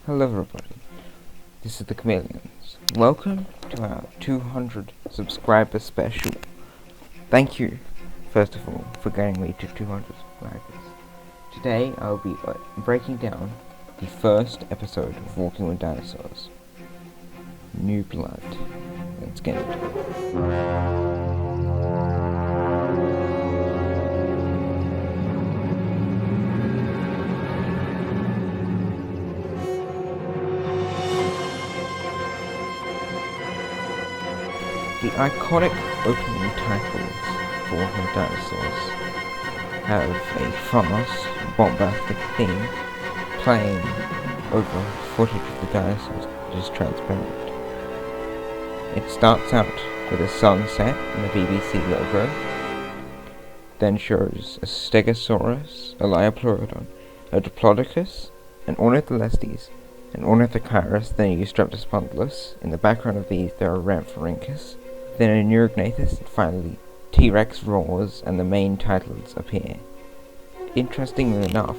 Hello everybody, this is the Chameleons. Welcome to our 200 subscriber special. Thank you, first of all, for getting me to 200 subscribers. Today I'll be breaking down the first episode of Walking with Dinosaurs. New Blood. Let's get into it. The iconic opening titles for Walking with Dinosaurs have a fast, bombastic theme playing over footage of the dinosaurs that is transparent. It starts out with a sunset and the BBC logo, then shows a Stegosaurus, a Liopleurodon, a Diplodocus, an Ornitholestes, an Ornithochirus, then a Eustreptospondylus. In the background of these there are Rhamphorhynchus, then a Neurognathus, and finally T-Rex roars and the main titles appear. Interestingly enough,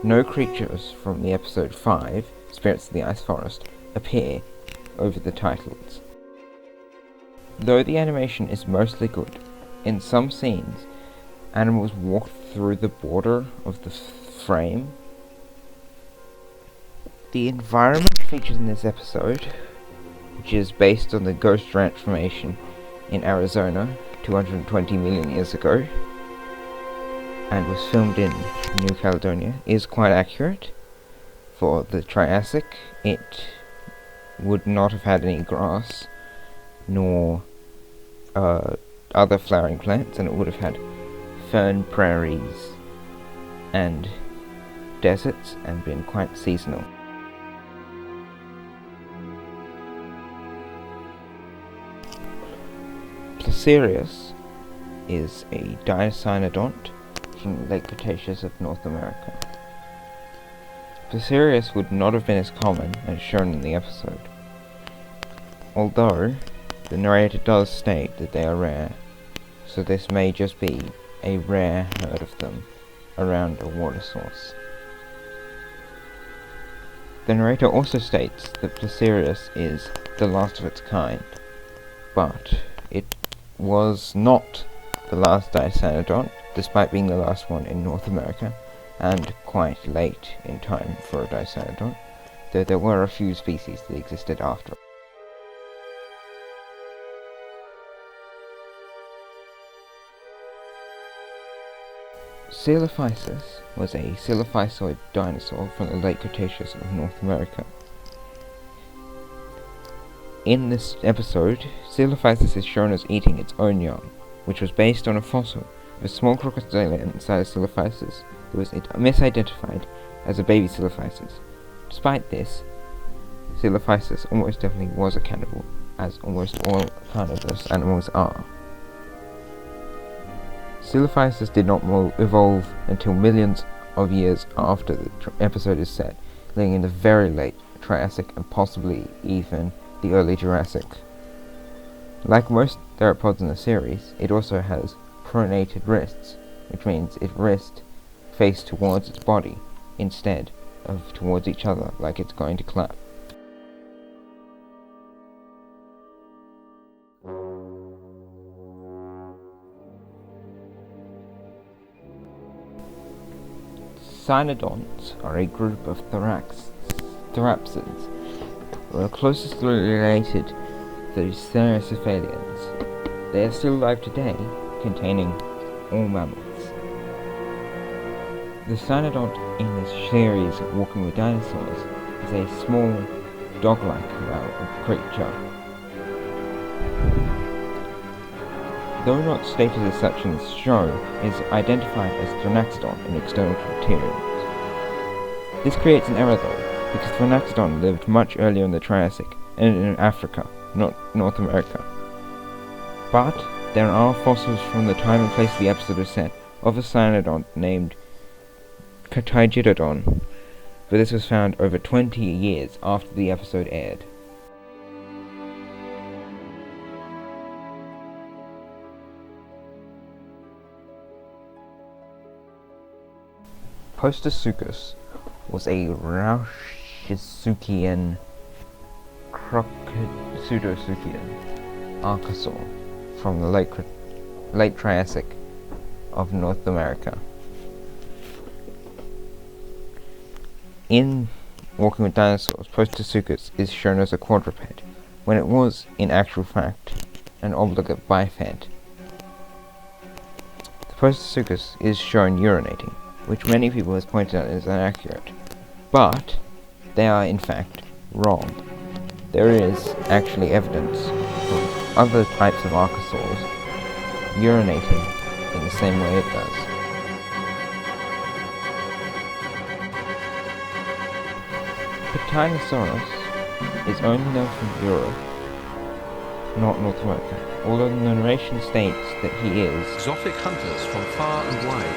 no creatures from the episode 5, Spirits of the Ice Forest, appear over the titles. Though the animation is mostly good, in some scenes animals walk through the border of the frame. The environment featured in this episode, which is based on the Ghost Ranch Formation in Arizona 220 million years ago and was filmed in New Caledonia, is quite accurate. For the Triassic, it would not have had any grass nor other flowering plants, and it would have had fern prairies and deserts and been quite seasonal. Placerius is a Dinosaurs from the late Cretaceous of North America. Placerius would not have been as common as shown in the episode, although the narrator does state that they are rare, so this may just be a rare herd of them around a water source. The narrator also states that Placerius is the last of its kind, but it was not the last Dinosaurs, despite being the last one in North America, and quite late in time for a Dinosaurs, though there were a few species that existed after. Coelophysis was a coelophysoid dinosaur from the late Cretaceous of North America. In this episode, Coelophysis is shown as eating its own young, which was based on a fossil of a small crocodilian inside of Coelophysis that was misidentified as a baby Coelophysis. Despite this, Coelophysis almost definitely was a cannibal, as almost all carnivorous animals are. Coelophysis did not evolve until millions of years after the episode is set, living in the very late Triassic and possibly even the early Jurassic. Like most theropods in the series, it also has pronated wrists, which means its wrists face towards its body instead of towards each other like it's going to clap. Cynodonts are a group of therapsids who are closely related to Cephalians. They are still alive today, containing all mammals. The cynodont in this series of Walking with Dinosaurs is a small, dog-like creature. Though not stated as such in this show, it is identified as Thranaxodon in external materials. This creates an error though, because Thranaxodon lived much earlier in the Triassic and in Africa, not North America. But there are fossils from the time and place the episode is set of a cynodont named Catygidodon, but this was found over 20 years after the episode aired. Postosuchus was a Pseudosuchian archosaur from the late Triassic of North America. In Walking with Dinosaurs, Prostosuchus is shown as a quadruped, when it was, in actual fact, an obligate biped. The Prostosuchus is shown urinating, which many people have pointed out is inaccurate, but they are in fact wrong. There is actually evidence of other types of archosaurs urinating in the same way it does. Dinosaurs is only known from Europe, not North America, although the narration states that he is exotic hunters from far and wide.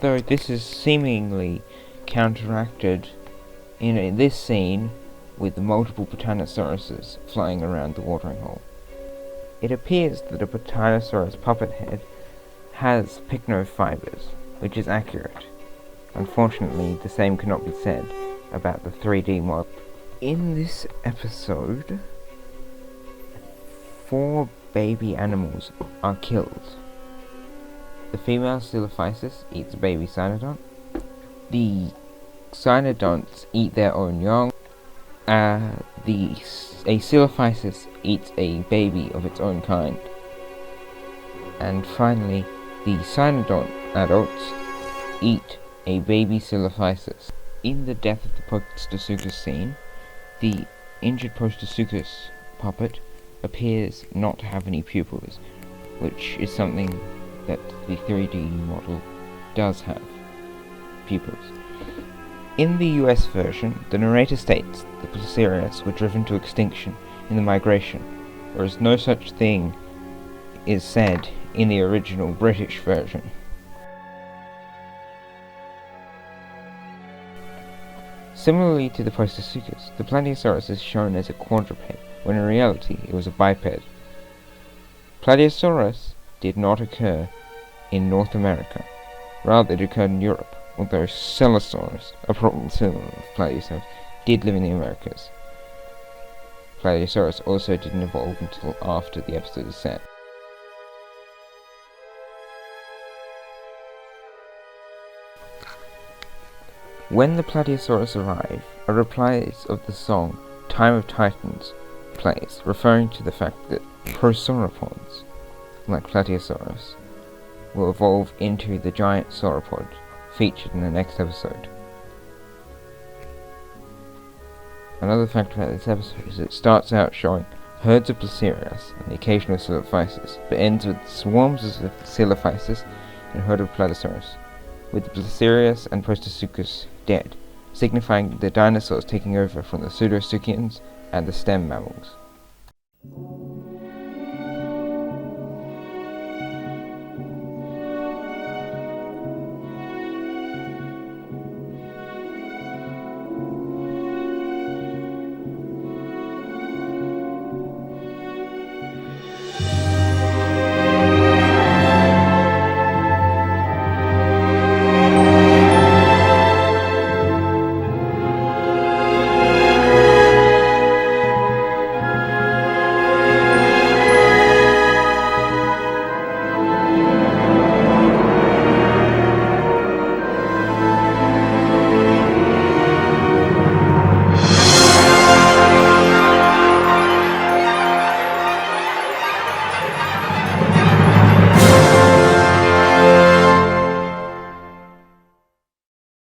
Though this is seemingly counteracted in this scene with the multiple Titanosauruses flying around the watering hole. It appears that a Titanosaurus puppet head has pycnofibers, which is accurate. Unfortunately, the same cannot be said about the 3D model. In this episode, 4 baby animals are killed. The female Silophysis eats a baby Cynodont. The Cynodonts eat their own young. A Silophysis eats a baby of its own kind. And finally, the Cynodont adults eat a baby Silophysis. In the death of the Prostosuchus scene, the injured Prostosuchus puppet appears not to have any pupils, which is something that the 3D model does have pupils. In the US version, the narrator states the Placerias were driven to extinction in the migration, whereas no such thing is said in the original British version. Similarly to the Prostosuchus, the Plateosaurus is shown as a quadruped, when in reality it was a biped. Plateosaurus did not occur in North America, rather it occurred in Europe, although Celosaurus, a proper sibling of Plateosaurus, did live in the Americas. Plateosaurus also didn't evolve until after the episode is set. When the Plateosaurus arrive, a reprise of the song Time of Titans plays, referring to the fact that prosauropods, like Plateosaurus, will evolve into the giant sauropod featured in the next episode. Another fact about this episode is it starts out showing herds of Placerias and the occasional Silophysis, but ends with swarms of Silophysis and a herd of Plateosaurus, with the Placerias and Prostosuchus dead, signifying the dinosaurs taking over from the Pseudosuchians and the stem mammals.